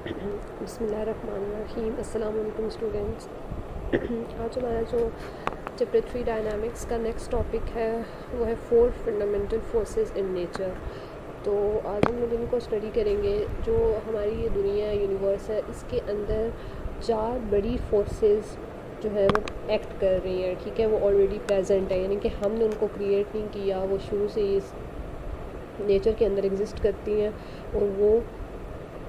बिस्मिल्लाहिर्रहमानिर्रहीम। अस्सलाम वालेकुम स्टूडेंट्स। आज हमारा जो चैप्टर 3 डायनामिक्स का नेक्स्ट टॉपिक है वो है 4 फंडामेंटल फोर्सेस इन नेचर। तो आज हम लोग इनको स्टडी करेंगे। जो हमारी ये दुनिया है, यूनिवर्स है, इसके अंदर 4 बड़ी फोर्सेस जो है वो एक्ट कर रही हैं। ठीक है, वो ऑलरेडी प्रेजेंट है, यानी कि हमने उनको क्रिएट नहीं किया, वो शुरू से ही इस नेचर के अंदर एग्जिस्ट करती हैं और वो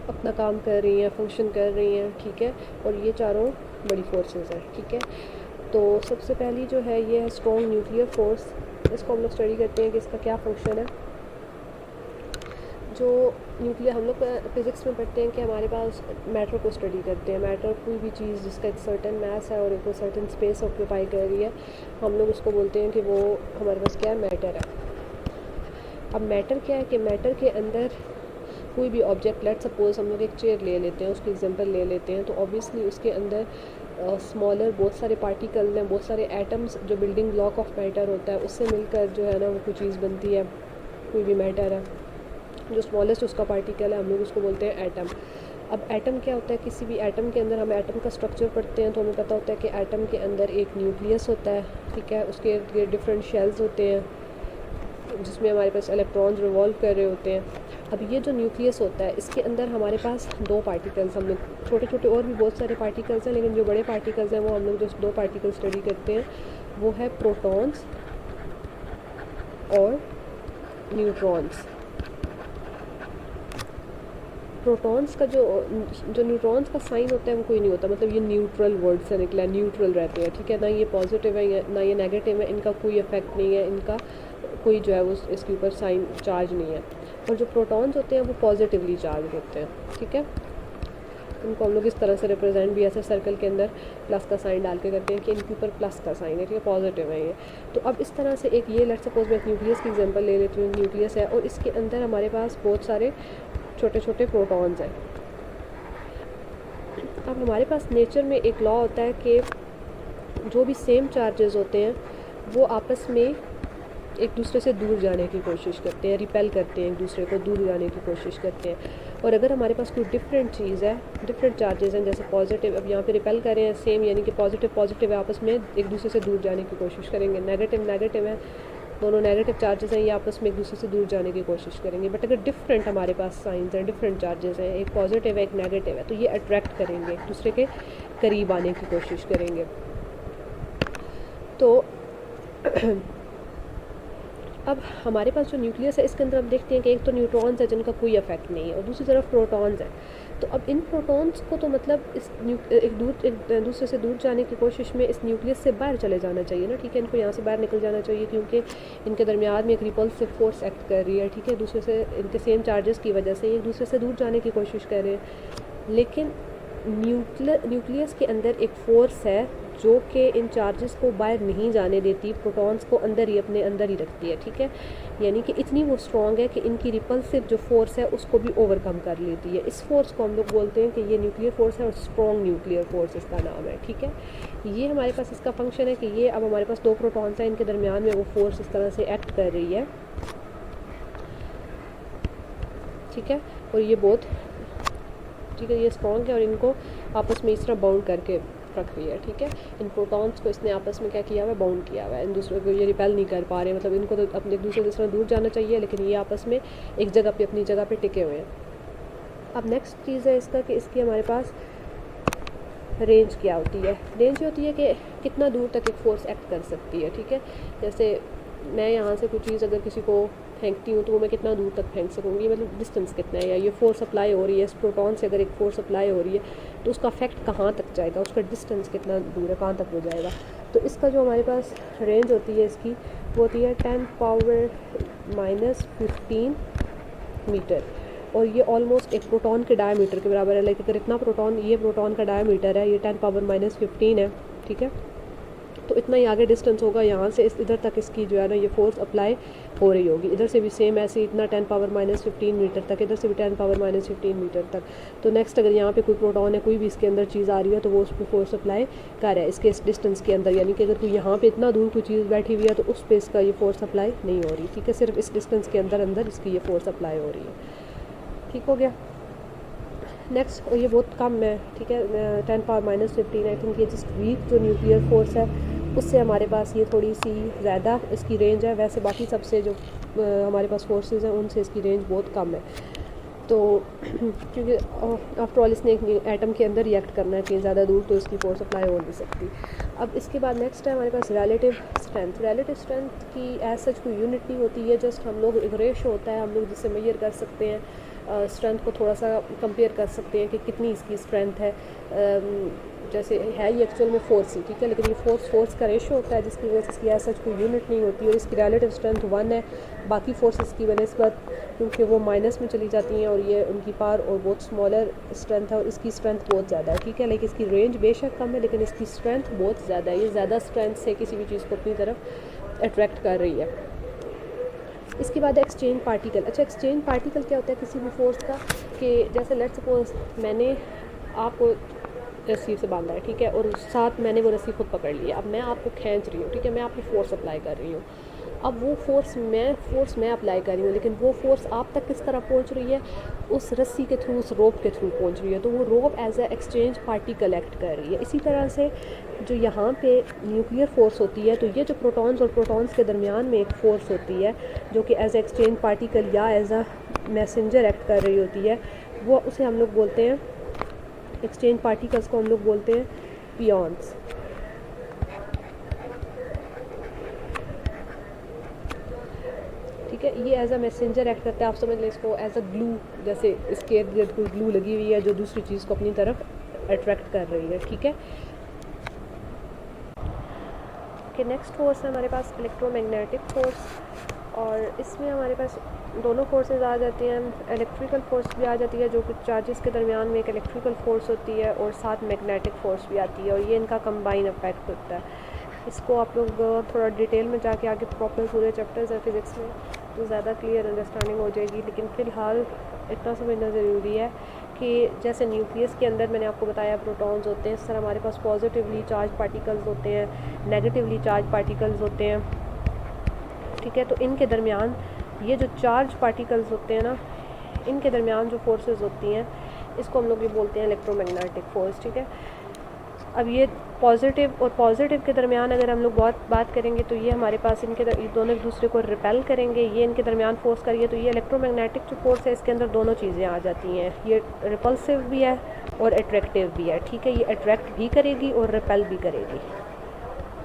अपना काम कर रही हैं, फंक्शन कर रही हैं। ठीक है, और ये चारों बड़ी फोर्सेस हैं। ठीक है, तो सबसे पहली जो है ये है स्ट्रॉन्ग न्यूक्लियर फोर्स। इसको हम लोग स्टडी करते हैं कि इसका क्या फंक्शन है। जो न्यूक्लियर हम लोग फिज़िक्स में पढ़ते हैं कि हमारे पास मैटर को स्टडी करते हैं। मैटर कोई भी चीज़ जिसका एक सर्टेन मास है और एक सर्टेन स्पेस ऑक्यूपाई कर रही है, हम लोग उसको बोलते हैं कि वो हमारे पास क्या है, मैटर है। अब मैटर क्या है कि मैटर के अंदर कोई भी ऑब्जेक्ट, लेट सपोज हम लोग एक चेयर ले लेते हैं, उसकी एग्जांपल ले लेते हैं, तो ऑब्वियसली उसके अंदर स्मॉलर बहुत सारे पार्टिकल हैं, बहुत सारे एटम्स, जो बिल्डिंग ब्लॉक ऑफ मैटर होता है उससे मिलकर जो है ना वो कोई चीज़ बनती है, कोई भी मैटर है। जो स्मॉलेस्ट उसका पार्टिकल है हम लोग उसको बोलते हैं एटम। अब एटम क्या होता है, किसी भी एटम के अंदर हम एटम का स्ट्रक्चर पढ़ते हैं तो हमें पता होता है कि एटम के अंदर एक न्यूक्लियस होता है। ठीक है, उसके इर्द गिर्द डिफरेंट शेल्स होते हैं जिसमें हमारे पास इलेक्ट्रॉन्स रिवॉल्व कर रहे होते हैं। अब ये जो न्यूक्लियस होता है इसके अंदर हमारे पास 2 पार्टिकल्स, हम लोग छोटे छोटे और भी बहुत सारे पार्टिकल्स हैं, लेकिन जो बड़े पार्टिकल्स हैं वो हम लोग जो 2 पार्टिकल स्टडी करते हैं वो है प्रोटॉन्स और न्यूट्रॉन्स। प्रोटॉन्स का जो न्यूट्रॉन्स का साइन होता है वो कोई नहीं होता, मतलब ये न्यूट्रल वर्ड से निकला, न्यूट्रल रहते हैं। ठीक है, ना ये पॉजिटिव है ना ये नेगेटिव है, इनका कोई इफेक्ट नहीं है, इनका कोई जो है वो इसके ऊपर साइन चार्ज नहीं है। और जो प्रोटॉन्स होते हैं वो पॉजिटिवली चार्ज होते हैं। ठीक है, इनको हम लोग इस तरह से रिप्रेजेंट भी ऐसे सर्कल के अंदर प्लस का साइन डाल के करते हैं कि इनके ऊपर प्लस का साइन है। ठीक है, पॉजिटिव है ये। तो अब इस तरह से एक ये लेट सपोज मैं एक न्यूक्लियस की एग्जांपल ले लेती हूँ। न्यूक्लियस है और इसके अंदर हमारे पास बहुत सारे छोटे छोटे प्रोटॉन्स हैं। अब हमारे पास नेचर में एक लॉ होता है कि जो भी सेम चार्जेस होते हैं वो आपस में एक दूसरे से दूर जाने की कोशिश करते हैं, रिपेल करते हैं, एक दूसरे को दूर जाने की कोशिश करते हैं। और अगर हमारे पास कोई डिफरेंट चीज़ है, डिफरेंट चार्जेस हैं, जैसे पॉजिटिव, अब यहाँ पे रिपेल कर रहे हैं सेम, यानी कि पॉजिटिव पॉजिटिव है, आपस में एक दूसरे से दूर जाने की कोशिश करेंगे। नेगेटिव नेगेटिव है, दोनों नेगेटिव चार्जेस हैं, ये आपस में एक दूसरे से दूर जाने की कोशिश करेंगे। बट अगर डिफरेंट हमारे पास साइंस हैं, डिफरेंट चार्जेस हैं, एक पॉजिटिव है एक नेगेटिव है, तो ये अट्रैक्ट करेंगे, एक दूसरे के करीब आने की कोशिश करेंगे। तो अब हमारे पास जो न्यूक्लियस है इसके अंदर हम देखते हैं कि एक तो न्यूट्रॉन्स है जिनका कोई इफेक्ट नहीं है और दूसरी तरफ प्रोटॉन्स है। तो अब इन प्रोटॉन्स को तो मतलब एक दूसरे से दूर जाने की कोशिश में इस न्यूक्लियस से बाहर चले जाना चाहिए ना। ठीक है, इनको यहाँ से बाहर निकल जाना चाहिए क्योंकि इनके दरमियान में एक रिपल्सिव फोर्स एक्ट कर रही है। ठीक है, दूसरे से इनके सेम चार्जेस की वजह से एक दूसरे से दूर जाने की कोशिश कर रहे हैं। लेकिन न्यूक्लियस के अंदर एक फोर्स है जो कि इन चार्जेस को बाहर नहीं जाने देती, प्रोटॉन्स को अंदर ही अपने अंदर ही रखती है। ठीक है, यानी कि इतनी वो स्ट्रॉन्ग है कि इनकी रिपल्सिव जो फोर्स है उसको भी ओवरकम कर लेती है। इस फोर्स को हम लोग बोलते हैं कि ये न्यूक्लियर फोर्स है और स्ट्रॉन्ग न्यूक्लियर फोर्स इसका नाम है। ठीक है, ये हमारे पास इसका फंक्शन है कि ये अब हमारे पास 2 प्रोटॉन्स हैं, इनके दरमियान में वो फोर्स इस तरह से एक्ट कर रही है। ठीक है, और ये बहुत ठीक है, ये स्ट्रॉन्ग है और इनको आपस में इस तरह बाउंड करके रख रही है। ठीक है, इन प्रोटॉन्स को इसने आपस में क्या किया हुआ है, बाउंड किया हुआ है। इन दूसरे को ये रिपेल नहीं कर पा रहे, मतलब इनको तो अपने एक दूसरे से दूर जाना चाहिए लेकिन ये आपस में एक जगह पे अपनी जगह पे टिके हुए हैं। अब नेक्स्ट चीज़ है इसका कि इसकी हमारे पास रेंज क्या होती है। रेंज ये होती है कि कितना दूर तक एक फोर्स एक्ट कर सकती है। ठीक है, जैसे मैं यहाँ से कोई चीज़ अगर किसी को फेंकती हूँ तो वो मैं कितना दूर तक फेंक सकूँगी, मतलब डिस्टेंस कितना है, या ये फोर्स अप्लाई हो रही है इस प्रोटॉन से, अगर एक फोर्स अप्लाई हो रही है तो उसका इफेक्ट कहाँ तक जाएगा, उसका डिस्टेंस कितना दूर है, कहाँ तक हो जाएगा। तो इसका जो हमारे पास रेंज होती है इसकी वो होती है 10 पावर -15 मीटर। और ये ऑलमोस्ट एक प्रोटॉन के डायमीटर के बराबर है। लाइक अगर इतना प्रोटॉन, ये प्रोटॉन का डायमीटर है, ये 10 पावर -15 है। ठीक है, तो इतना ही आगे डिस्टेंस होगा, यहाँ से इधर तक इसकी जो है ना ये फोर्स अप्लाई हो रही होगी। इधर से भी सेम ऐसे इतना 10 पावर -15 मीटर तक, इधर से भी 10 पावर -15 मीटर तक। तो नेक्स्ट अगर यहाँ पे कोई प्रोटॉन है, कोई भी इसके अंदर चीज़ आ रही है तो वो उस पर फोर्स अप्लाई कर रहा है इसके इस डिस्टेंस के अंदर। यानी कि अगर कोई यहाँ पे इतना दूर कोई चीज़ बैठी हुई है तो उस पर इसका ये फोर्स अप्लाई नहीं हो रही। ठीक है, सिर्फ इस डिस्टेंस के अंदर अंदर इसकी ये फोर्स अप्लाई हो रही है। ठीक हो गया। नेक्स्ट, और ये बहुत कम है, ठीक है, 10⁻⁻15। आई थिंक ये जस्ट वीक जो न्यूक्लियर फोर्स है उससे हमारे पास ये थोड़ी सी ज़्यादा इसकी रेंज है। वैसे बाकी सबसे जो हमारे पास फोर्सेस हैं उनसे इसकी रेंज बहुत कम है। तो क्योंकि आफ्टर ऑल इसने एक एटम के अंदर रिएक्ट करना है, कहीं ज़्यादा दूर तो इसकी फोर्स अप्लाई हो नहीं सकती। अब इसके बाद नेक्स्ट है हमारे पास रिलेटिव स्ट्रेंथ। रिलेटिव स्ट्रेंथ की एज सच कोई यूनिट नहीं होती है, जस्ट हम लोग एक रेशो होता है हम लोग जिससे मेजर कर सकते हैं स्ट्रेंथ को, थोड़ा सा कंपेयर कर सकते हैं कि कितनी इसकी स्ट्रेंथ है। जैसे है ये एक्चुअल में फोर्स ही, ठीक है, लेकिन ये फोर्स का रेशो होता है जिसकी वजह से इसकी एज सच कोई यूनिट नहीं होती और इसकी रिलेटिव स्ट्रेंथ 1 है। बाकी फोर्सेस की बनस्बत क्योंकि वो माइनस में चली जाती हैं और ये उनकी पावर और बहुत स्मॉलर स्ट्रेंथ है और इसकी स्ट्रेंथ बहुत ज़्यादा है, ठीक है, लेकिन इसकी रेंज बेशक कम है लेकिन इसकी स्ट्रेंथ बहुत ज़्यादा है। ये ज़्यादा स्ट्रेंथ से किसी भी चीज़ को अपनी तरफ अट्रैक्ट कर रही है। इसके बाद एक्सचेंज पार्टिकल। अच्छा, एक्सचेंज पार्टिकल क्या होता है किसी भी फोर्स का, कि जैसे लेट्स सपोज मैंने आपको रस्सी से बांधा है, ठीक है, और साथ मैंने वो रस्सी खुद पकड़ ली है। अब मैं आपको खींच रही हूँ, ठीक है, मैं आपकी फ़ोर्स अप्लाई कर रही हूँ। अब वो फोर्स मैं अप्लाई कर रही हूँ, लेकिन वो फोर्स आप तक किस तरह पहुँच रही है, उस रस्सी के थ्रू, उस रोप के थ्रू पहुँच रही है। तो वो rope as a exchange particle act कर रही है। इसी तरह से जो यहाँ पे न्यूक्लियर फोर्स होती है, तो ये जो प्रोटॉन्स और प्रोटॉन्स के दरमियान में एक फ़ोर्स होती है जो कि एज ए एक्सचेंज पार्टिकल या एज अ मैसेंजर एक्ट कर रही होती है, वो उसे हम लोग बोलते हैं, एक्सचेंज पार्टिकल्स को हम लोग बोलते हैं पियॉन्स। ठीक है, ये एज अ मैसेंजर एक्ट करता है। आप समझ लें इसको एज अ ग्लू, जैसे इसके इर्द गिर्द कोई ग्लू लगी हुई है जो दूसरी चीज़ को अपनी तरफ अट्रैक्ट कर रही है, ठीक है। कि नेक्स्ट फोर्स है हमारे पास इलेक्ट्रोमैग्नेटिक फोर्स, और इसमें हमारे पास दोनों फोर्सेस आ जाती हैं। इलेक्ट्रिकल फोर्स भी आ जाती है जो कि चार्जेस के दरमियान में एक इलेक्ट्रिकल फोर्स होती है, और साथ मैग्नेटिक फोर्स भी आती है, और ये इनका कंबाइन इफेक्ट होता है। इसको आप लोग थोड़ा डिटेल में जाके आगे प्रॉपर पूरे चैप्टर्स है फिज़िक्स में तो ज़्यादा क्लियर अंडरस्टैंडिंग हो जाएगी। लेकिन फ़िलहाल इतना समझना ज़रूरी है कि जैसे न्यूक्लियस के अंदर मैंने आपको बताया प्रोटॉन्स होते हैं, इस तरह हमारे पास पॉजिटिवली चार्ज पार्टिकल्स होते हैं, नेगेटिवली चार्ज पार्टिकल्स होते हैं, ठीक है। तो इनके दरमियान ये जो चार्ज पार्टिकल्स होते हैं ना, इनके दरमियान जो फोर्सेस होती हैं इसको हम लोग ये बोलते हैं इलेक्ट्रोमैग्नेटिक फोर्स, ठीक है। अब ये पॉजिटिव और पॉजिटिव के दरमियान अगर हम लोग बात करेंगे तो ये हमारे पास इनके दोनों एक दूसरे को रिपेल करेंगे, ये इनके दरमियान फोर्स करिए, तो ये इलेक्ट्रोमैग्नेटिक जो फोर्स है इसके अंदर दोनों चीज़ें आ जाती हैं। ये रिपल्सिव भी है और अट्रैक्टिव भी है, ठीक है। ये अट्रैक्ट भी करेगी और रिपेल भी करेगी।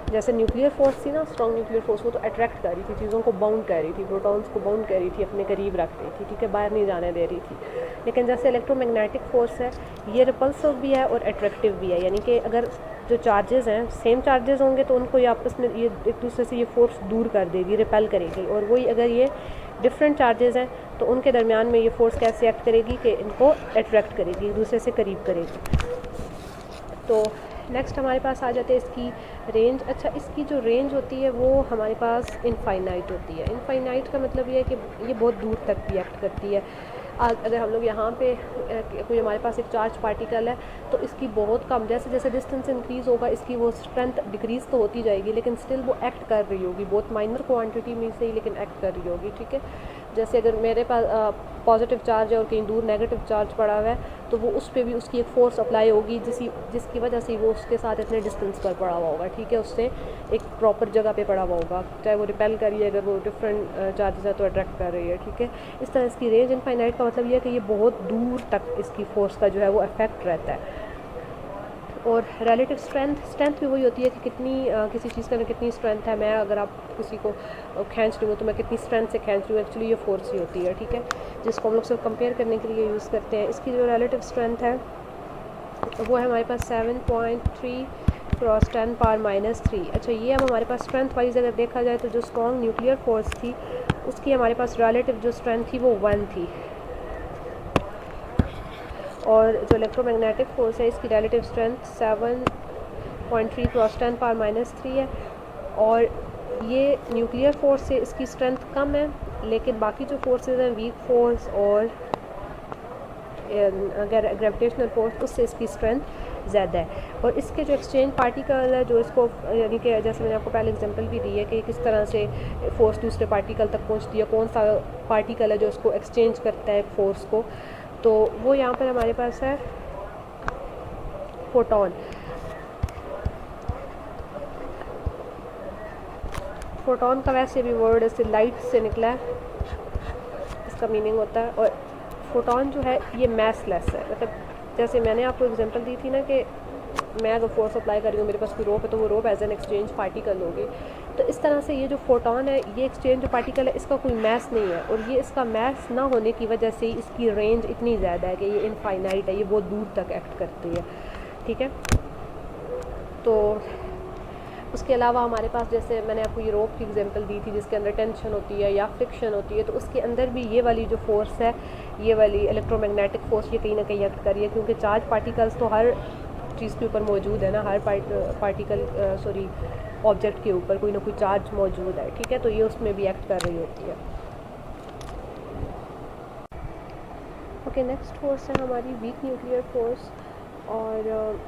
जैसे न्यूक्लियर फोर्स थी ना, स्ट्रॉन्ग न्यूक्लियर फोर्स, वो तो अट्रैक्ट कर रही थी, चीज़ों को बाउंड कर रही थी, प्रोटॉन्स को बाउंड कर रही थी, अपने करीब रख रही थी, ठीक है, बाहर नहीं जाने दे रही थी। लेकिन जैसे इलेक्ट्रोमैग्नेटिक फोर्स है, ये रिपल्सिव भी है और अट्रैक्टिव भी है, यानी कि अगर जो चार्जेस हैं सेम चार्जेस होंगे तो उनको ये आपस में ये एक दूसरे से ये फोर्स दूर कर देगी, रिपेल करेगी, और वही अगर ये डिफरेंट चार्जेस हैं तो उनके दरमियान में ये फोर्स कैसे एक्ट करेगी कि इनको अट्रैक्ट करेगी, एक दूसरे से करीब करेगी। तो नेक्स्ट हमारे पास आ जाते हैं इसकी रेंज। अच्छा, इसकी जो रेंज होती है वो हमारे पास इनफाइनाइट होती है। इनफाइनाइट का मतलब ये है कि ये बहुत दूर तक रिएक्ट करती है। अगर हम लोग यहाँ पे कोई हमारे पास एक चार्ज पार्टिकल है तो इसकी बहुत कम, जैसे जैसे डिस्टेंस इंक्रीज़ होगा इसकी वो स्ट्रेंथ डिक्रीज़ तो होती जाएगी, लेकिन स्टिल वो एक्ट कर रही होगी, बहुत माइनर क्वांटिटी में से ही, लेकिन एक्ट कर रही होगी, ठीक है। जैसे अगर मेरे पास पॉजिटिव चार्ज है और कहीं दूर नेगेटिव चार्ज पड़ा हुआ है तो वो उस पर भी उसकी एक फ़ोर्स अप्लाई होगी जिसकी वजह से वो उसके साथ इतने डिस्टेंस पर पड़ा हुआ होगा, ठीक है, उससे एक प्रॉपर जगह पे पड़ा हुआ होगा, चाहे वो रिपेल कर रही है, अगर वो डिफरेंट चार्जेस है तो अट्रैक्ट कर रही है, ठीक है। इस तरह इसकी रेंज इनफाइनाइट का मतलब ये है कि ये बहुत दूर तक इसकी फ़ोर्स का जो है वो इफेक्ट रहता है। और रिलेटिव स्ट्रेंथ भी वही होती है कि कितनी किसी चीज़ का कितनी स्ट्रेंथ है। मैं अगर आप किसी को खींच रही हूँ तो मैं कितनी स्ट्रेंथ से खींच रही हूँ, एक्चुअली ये फोर्स ही होती है, ठीक है, जिसको हम लोग सिर्फ कंपेयर करने के लिए यूज़ करते हैं। इसकी जो रिलेटिव स्ट्रेंथ है वो है हमारे पास 7.3 क्रॉस 10⁻³ अच्छा, ये अब हमारे पास स्ट्रेंथ वाइज अगर देखा जाए तो जो स्ट्रॉन्ग न्यूक्लियर फोर्स थी उसकी हमारे पास रिलेटिव जो स्ट्रेंथ थी वो 1 थी, और जो इलेक्ट्रोमैग्नेटिक फोर्स है इसकी रिलेटिव स्ट्रेंथ 7.3 क्रॉस 10⁻³ है। और ये न्यूक्लियर फोर्स से इसकी स्ट्रेंथ कम है, लेकिन बाकी जो फोर्सेस हैं वीक फोर्स और ग्रेविटेशनल फोर्स उससे इसकी स्ट्रेंथ ज़्यादा है। और इसके जो एक्सचेंज पार्टिकल है जो इसको यानी कि जैसे मैंने आपको पहले एग्जांपल भी दी है कि किस तरह से फोर्स दूसरे पार्टिकल तक पहुंचती है, कौन सा पार्टिकल है जो उसको एक्सचेंज करता है फोर्स को, तो वो यहाँ पर हमारे पास है फोटोन। फोटोन का वैसे भी वर्ड ऐसे लाइट से निकला है, इसका मीनिंग होता है। और फोटोन जो है ये मैसलेस है, मतलब जैसे मैंने आपको एग्जांपल दी थी ना कि मैं अगर फोर्स अप्लाई कर रही हूँ, मेरे पास कोई रोप है, तो वो rope as an exchange particle होगी। तो इस तरह से ये जो फोटोन है, ये एक्सचेंज जो पार्टिकल है, इसका कोई मैस नहीं है, और ये इसका मैस ना होने की वजह से इसकी रेंज इतनी ज़्यादा है कि ये इनफाइनाइट है, ये बहुत दूर तक एक्ट करती है, ठीक है। तो उसके अलावा हमारे पास, जैसे मैंने आपको ये रोप की एग्जांपल दी थी जिसके अंदर टेंशन होती है या फ्रिक्शन होती है, तो उसके अंदर भी ये वाली जो फोर्स है, ये वाली इलेक्ट्रोमैग्नेटिक फोर्स, ये कहीं ना कहीं एक्ट कर रही है, क्योंकि चार्ज पार्टिकल्स तो हर चीज़ के ऊपर मौजूद है ना, हर ऑब्जेक्ट के ऊपर कोई ना कोई चार्ज मौजूद है, ठीक है। तो ये उसमें भी एक्ट कर रही होती है। ओके, नेक्स्ट फोर्स है हमारी वीक न्यूक्लियर फोर्स, और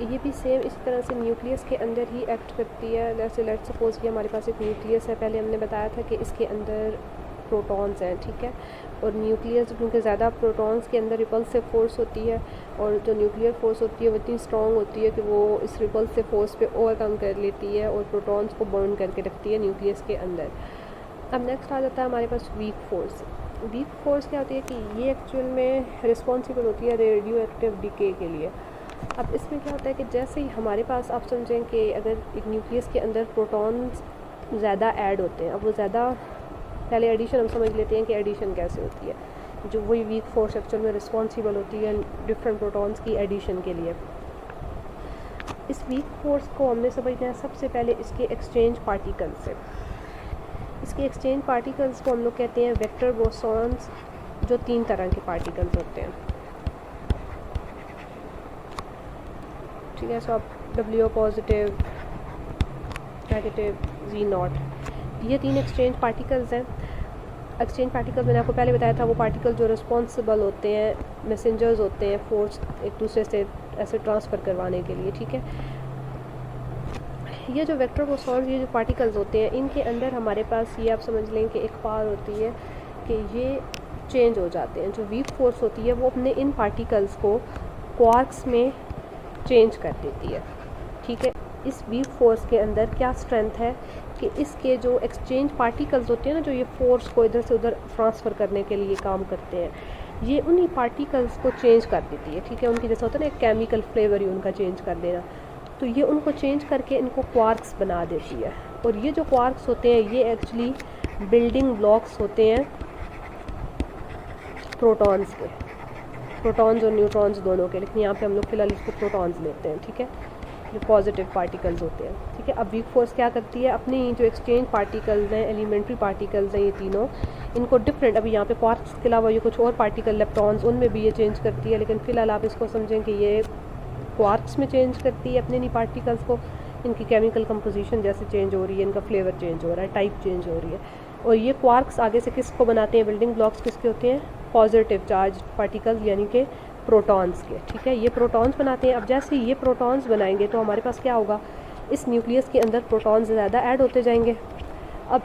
ये भी सेम इसी तरह से न्यूक्लियस के अंदर ही एक्ट करती है। जैसे लेट्स सपोज कि हमारे पास एक न्यूक्लियस है, पहले हमने बताया था कि इसके अंदर प्रोटॉन्स हैं, ठीक है। और न्यूक्लियस क्योंकि ज़्यादा प्रोटॉन्स के अंदर रिपल्सिव फोर्स होती है, और जो न्यूक्लियर फोर्स होती है वो इतनी स्ट्रॉन्ग होती है कि वो इस रिपल्सिव फोर्स पे ओवरकम कर लेती है और प्रोटॉन्स को बर्न करके रखती है न्यूक्लियस के अंदर। अब नेक्स्ट आ जाता है हमारे पास वीक फोर्स। वीक फोर्स क्या होती है कि ये एक्चुअल में रिस्पॉन्सिबल होती है रेडियो एक्टिव डिके के लिए। अब इसमें क्या होता है कि जैसे ही हमारे पास, आप समझें कि अगर एक न्यूक्लियस के अंदर प्रोटॉन्स ज़्यादा ऐड होते हैं, अब वो ज़्यादा, पहले एडिशन हम समझ लेते हैं कि एडिशन कैसे होती है, जो वही वीक फोर्स एक्चुअल में रिस्पॉन्सिबल होती है डिफरेंट प्रोटॉन्स की एडिशन के लिए। इस वीक फोर्स को हमने समझना है सबसे पहले इसके एक्सचेंज पार्टिकल से। इसके एक्सचेंज पार्टिकल्स को हम लोग कहते हैं वेक्टर बोसॉन्स, जो 3 तरह के पार्टिकल्स होते हैं, ठीक है। सो अब W पॉजिटिव, नेगेटिव, Z0, ये 3 एक्सचेंज पार्टिकल्स हैं। एक्सचेंज पार्टिकल मैंने आपको पहले बताया था, वो पार्टिकल जो रिस्पॉन्सिबल होते हैं, मैसेंजर्स होते हैं फोर्स एक दूसरे से ऐसे ट्रांसफ़र करवाने के लिए, ठीक है। ये जो वेक्टर बोसॉन्स, ये जो पार्टिकल्स होते हैं, इनके अंदर हमारे पास ये आप समझ लें कि एक पावर होती है कि ये चेंज हो जाते हैं। जो वीक फोर्स होती है वो अपने इन पार्टिकल्स को क्वार्क्स में चेंज कर देती है, ठीक है। इस वीक फोर्स के अंदर क्या स्ट्रेंथ है कि इसके जो एक्सचेंज पार्टिकल्स होते हैं ना, जो ये फोर्स को इधर से उधर ट्रांसफ़र करने के लिए काम करते हैं, ये उन्हीं पार्टिकल्स को चेंज कर देती है, ठीक है। उनकी जैसा होता है ना एक केमिकल फ्लेवर ही उनका चेंज कर देना, तो ये उनको चेंज करके इनको क्वार्क्स बना देती है। और ये जो क्वार्क्स होते हैं ये एक्चुअली बिल्डिंग ब्लॉक्स होते हैं प्रोटॉन्स के, प्रोटॉन्स और न्यूट्रॉन्स दोनों के, लेकिन यहाँ पे हम लोग फिलहाल इसको प्रोटॉन्स लेते हैं, ठीक है, जो पॉजिटिव पार्टिकल्स होते हैं, ठीक है। अब वीक फोर्स क्या करती है, अपने जो एक्सचेंज पार्टिकल्स हैं, एलिमेंट्री पार्टिकल्स हैं ये तीनों, इनको डिफरेंट, अभी यहाँ पे क्वार्क्स के अलावा ये कुछ और पार्टिकल इलेक्ट्रॉन्स, उनमें भी ये चेंज करती है, लेकिन फ़िलहाल आप इसको समझें कि ये क्वार्क्स में चेंज करती है अपने नहीं पार्टिकल्स को। इनकी केमिकल कंपोजिशन जैसे चेंज हो रही है, इनका फ्लेवर चेंज हो रहा है, टाइप चेंज हो रही है। और ये क्वार्क्स आगे से किसको बनाते हैं, बिल्डिंग ब्लॉक्स किसके होते हैं, पॉजिटिव चार्ज पार्टिकल्स यानी कि प्रोटॉन्स के, ठीक है। ये प्रोटॉन्स बनाते हैं। अब जैसे ये प्रोटॉन्स बनाएंगे तो हमारे पास क्या होगा, इस न्यूक्लियस के अंदर प्रोटॉन्स ज़्यादा ऐड होते जाएंगे। अब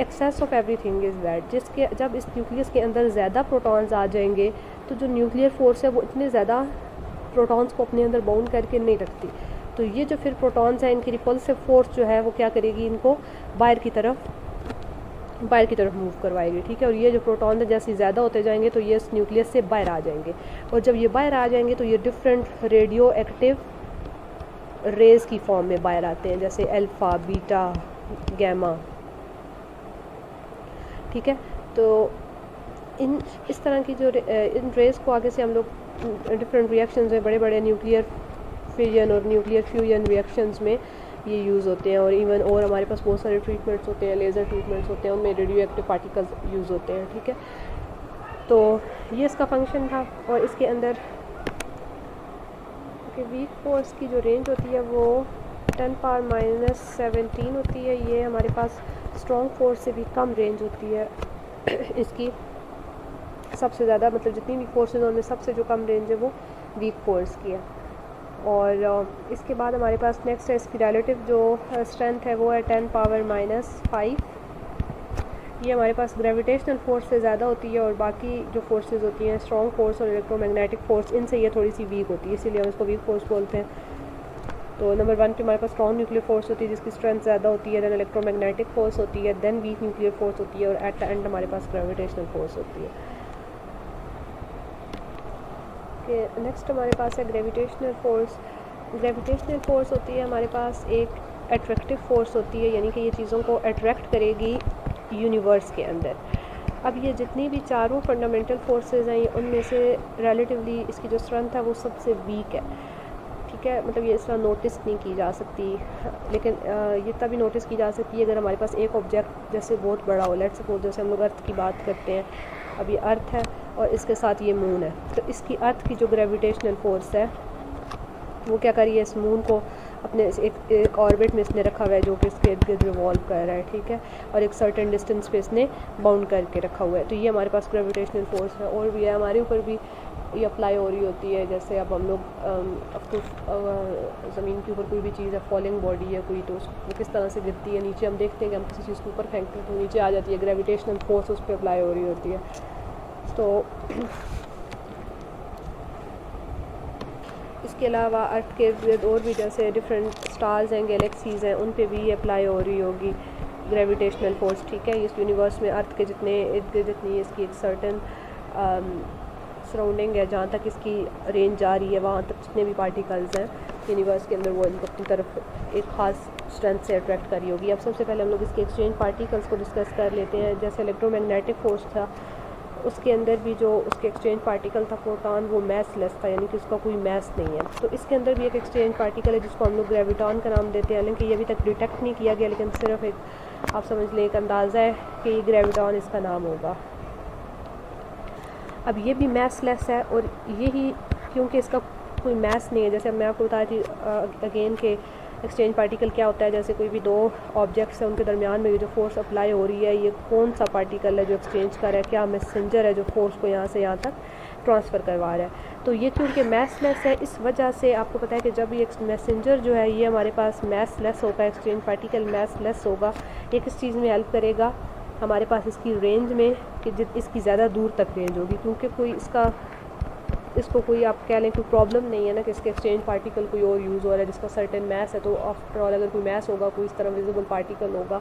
excess of everything is bad, जिसके जब इस न्यूक्लियस के अंदर ज़्यादा प्रोटॉन्स आ जाएंगे तो जो न्यूक्लियर फोर्स है वो इतने ज़्यादा प्रोटॉन्स को अपने अंदर बाउंड करके नहीं रखती, तो ये जो फिर प्रोटॉन्स हैं इनकी रिपल्सिव फोर्स जो है वो क्या करेगी, इनको बाहर की तरफ मूव करवाएगी, ठीक है। और ये जो प्रोटॉन है जैसे ज़्यादा होते जाएंगे तो ये इस न्यूक्लियस से बाहर आ जाएंगे, और जब ये बाहर आ जाएंगे तो ये डिफरेंट रेडियो एक्टिव रेज़ की फॉर्म में बाहर आते हैं, जैसे अल्फ़ा, बीटा, गैमा, ठीक है। तो इस तरह की जो इन रेज़ को आगे से हम लोग डिफरेंट रिएक्शंस में, बड़े बड़े न्यूक्लियर फिजन और न्यूक्लियर फ्यूजन रिएक्शंस में ये यूज़ होते हैं। और इवन और हमारे पास बहुत सारे ट्रीटमेंट्स होते हैं, लेज़र ट्रीटमेंट्स होते हैं, उनमें रेडियो एक्टिव पार्टिकल्स यूज़ होते हैं, ठीक है। तो ये इसका फंक्शन था। और इसके अंदर वीक फोर्स की जो रेंज होती है वो 10⁻⁻17 होती है। ये हमारे पास स्ट्रॉन्ग फोर्स से भी कम रेंज होती है इसकी। सबसे ज़्यादा, मतलब जितनी भी फोर्सेज उनमें सबसे जो कम रेंज है वो वीक फोर्स की है। और इसके बाद हमारे पास नेक्स्ट है इसकी रिलेटिव जो स्ट्रेंथ है वो है 10⁻⁻5, ये हमारे पास ग्रेविटेशनल फोर्स से ज़्यादा होती है और बाकी जो फोर्सेस होती हैं स्ट्रॉन्ग फोर्स और इलेक्ट्रोमैग्नेटिक फोर्स, इनसे ये थोड़ी सी वीक होती है, इसीलिए हम इसको वीक फोर्स बोलते हैं। तो नंबर 1 पे हमारे पास स्ट्रॉन्ग न्यूक्लियर फोर्स होती है जिसकी स्ट्रेंथ ज़्यादा होती है, देन इलेक्ट्रोमैग्नेटिक फोर्स होती है, देन वीक न्यूक्लियर फोर्स होती है और एट द एंड हमारे पास ग्रेविटेशनल फोर्स होती है। कि नेक्स्ट हमारे पास है ग्रेविटेशनल फोर्स। ग्रेविटेशनल फोर्स होती है हमारे पास एक अट्रैक्टिव फोर्स होती है, यानी कि ये चीज़ों को अट्रैक्ट करेगी यूनिवर्स के अंदर। अब ये जितनी भी चारों फंडामेंटल फोर्सेस हैं उनमें से रिलेटिवली इसकी जो स्ट्रेंथ है वो सबसे वीक है, ठीक है। मतलब ये इस तरह नोटिस नहीं की जा सकती, लेकिन ये तभी नोटिस की जा सकती है अगर हमारे पास एक ऑब्जेक्ट जैसे बहुत बड़ा हो। लेट्स सपोज जैसे हम लोग अर्थ की बात करते हैं, अब ये अर्थ है और इसके साथ ये मून है, तो इसकी अर्थ की जो ग्रेविटेशनल फोर्स है वो क्या करिए, इस मून को अपने एक ऑर्बिट में इसने रखा हुआ है जो कि इसके इर्द गिर्द रिवॉल्व कर रहा है, ठीक है, और एक सर्टेन डिस्टेंस पे इसने बाउंड करके रखा हुआ है। तो ये हमारे पास ग्रेविटेशनल फोर्स है। और भी है हमारे ऊपर भी ये अप्लाई हो रही होती है, जैसे अब हम लोग अब तो ज़मीन के ऊपर कोई भी चीज़ है, फॉलिंग बॉडी है कोई, तो वो किस तरह से गिरती है नीचे, हम देखते हैं कि हम किसी चीज़ के ऊपर फेंकते हैं तो नीचे आ जाती है, ग्रेविटेशनल फोर्स उस पर अप्लाई हो रही होती है। तो इसके अलावा अर्थ के इर्द और भी जैसे डिफरेंट स्टार्स हैं, गैलेक्सीज़ हैं, उन पे भी अप्लाई हो रही होगी ग्रेविटेशनल फोर्स, ठीक है। इस यूनिवर्स में अर्थ के जितने इर्द गिर्द जितनी इसकी एक सर्टन सराउंडिंग है, जहाँ तक इसकी रेंज जा रही है वहाँ तक जितने भी पार्टिकल्स हैं यूनिवर्स के अंदर वो इनको अपनी तरफ एक ख़ास स्ट्रेंथ से अट्रैक्ट करी होगी। अब सबसे पहले हम लोग इसके एक्सचेंज पार्टिकल्स को डिस्कस कर लेते हैं। जैसे इलेक्ट्रोमैग्नेटिक फोर्स था, उसके अंदर भी जो उसके एक्सचेंज पार्टिकल था प्रोटॉन, वो मैस लेस था, यानी कि उसका कोई मैस नहीं है। तो इसके अंदर भी एक एक्सचेंज पार्टिकल है जिसको हम लोग ग्रेविटॉन का नाम देते हैं, हालांकि ये अभी तक डिटेक्ट नहीं किया गया, लेकिन सिर्फ एक आप समझ लें एक अंदाज़ा है कि ये ग्रेविटॉन इसका नाम होगा। अब ये भी मैस लेस है और यही क्योंकि इसका कोई मैस नहीं है, जैसे मैं आपको बता रही थी अगेन के एक्सचेंज पार्टिकल क्या होता है, जैसे कोई भी दो ऑब्जेक्ट्स हैं उनके दरमियान में ये जो फोर्स अप्लाई हो रही है, ये कौन सा पार्टिकल है जो एक्सचेंज कर रहा है, क्या मैसेंजर है जो फोर्स को यहाँ से यहाँ तक ट्रांसफ़र करवा रहा है। तो ये क्योंकि मैसलेस है, इस वजह से आपको पता है कि जब ये मैसेंजर जो है ये हमारे पास मैसलेस होगा, एक्सचेंज पार्टिकल मैसलेस होगा, ये किस चीज़ में हेल्प करेगा, हमारे पास इसकी रेंज में, कि इसकी ज़्यादा दूर तक रेंज होगी, क्योंकि कोई इसको कोई आप कह लें कोई प्रॉब्लम नहीं है ना कि इसके एक्सचेंज पार्टिकल कोई और यूज़ हो रहा है जिसका सर्टेन मैस है। तो आफ्टर ऑल अगर कोई मैस होगा, कोई इस तरह विजिबल पार्टिकल होगा,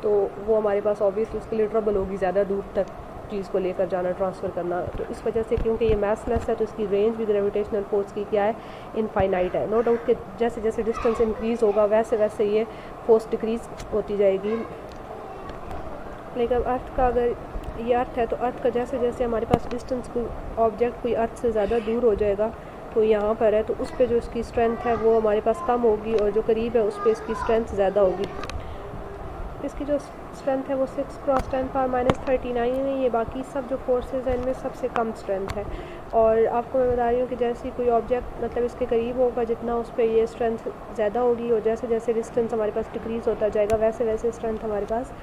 तो वो हमारे पास ऑब्वियसली उसके लिए ट्रबल होगी ज़्यादा दूर तक चीज़ को लेकर जाना, ट्रांसफ़र करना। तो इस वजह से क्योंकि ये मैसलेस है तो इसकी रेंज भी ग्रेविटेशनल फोर्स की क्या है, इनफाइनाइट है। नो डाउट कि जैसे जैसे डिस्टेंस इंक्रीज़ होगा वैसे वैसे ये फोर्स डिक्रीज़ होती जाएगी। लेकिन अर्थ का अगर ये अर्थ है तो अर्थ का जैसे जैसे हमारे पास डिस्टेंस कोई ऑब्जेक्ट कोई अर्थ से ज़्यादा दूर हो जाएगा, तो यहाँ पर है तो उस पर जो इसकी स्ट्रेंथ है वो हमारे पास कम होगी और जो करीब है उस पर इसकी स्ट्रेंथ ज़्यादा होगी। इसकी जो स्ट्रेंथ है वो 6 × 10⁻39 है। ये बाकी सब जो फोर्सेस हैं इनमें सबसे कम स्ट्रेंथ है। और आपको मैं बता रही हूँ कि जैसे कोई ऑब्जेक्ट मतलब इसके करीब होगा जितना उस पर ये स्ट्रेंथ ज़्यादा होगी, और जैसे जैसे डिस्टेंस हमारे पास डिक्रीज़ होता जाएगा वैसे वैसे स्ट्रेंथ हमारे पास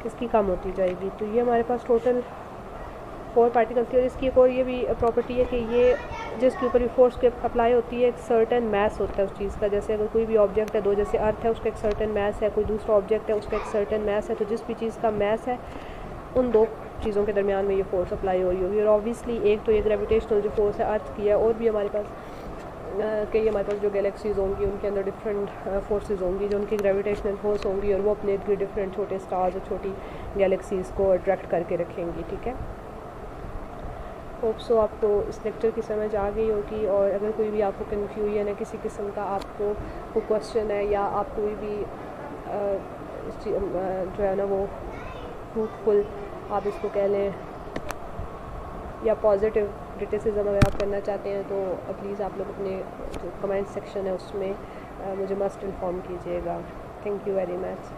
इसकी कम होती जाएगी। तो ये हमारे पास टोटल 4 पार्टिकल थी। और इसकी एक और ये भी प्रॉपर्टी है कि ये जिसके ऊपर भी फोर्स के अप्लाई होती है एक सर्टेन मैस होता है उस चीज़ का। जैसे अगर कोई भी ऑब्जेक्ट है, दो जैसे अर्थ है उसका एक सर्टेन मैस है, कोई दूसरा ऑब्जेक्ट है उसका एक सर्टेन मैस है, तो जिस भी चीज़ का मैस है उन दो चीज़ों के दरमियान में ये फोर्स अप्लाई हो रही होगी। और ऑब्वियसली एक तो ये ग्रेविटेशनल जो फोर्स है अर्थ की है, और भी हमारे पास कई हमारे पास जो गैलेक्सीज़ होंगी उनके अंदर डिफरेंट फोर्सेस होंगी जो उनकी ग्रेविटेशनल फोर्स होंगी, और वो अपने इर्द गिर्द डिफरेंट छोटे स्टार्स और छोटी गैलेक्सीज़ को अट्रैक्ट करके रखेंगी, ठीक है। होप सो आपको इस लेक्चर की समझ आ गई होगी। और अगर कोई भी आपको कन्फ्यूजन है, किसी किस्म का आपको कोई क्वेश्चन है, या आप कोई भी जो है ना वो फ्रूटफुल आप इसको कह लें या पॉजिटिव क्रिटिसिज्म अगर आप करना चाहते हैं तो प्लीज़ आप लोग अपने जो कमेंट सेक्शन है उसमें मुझे मस्ट इन्फॉर्म कीजिएगा। Thank you very much.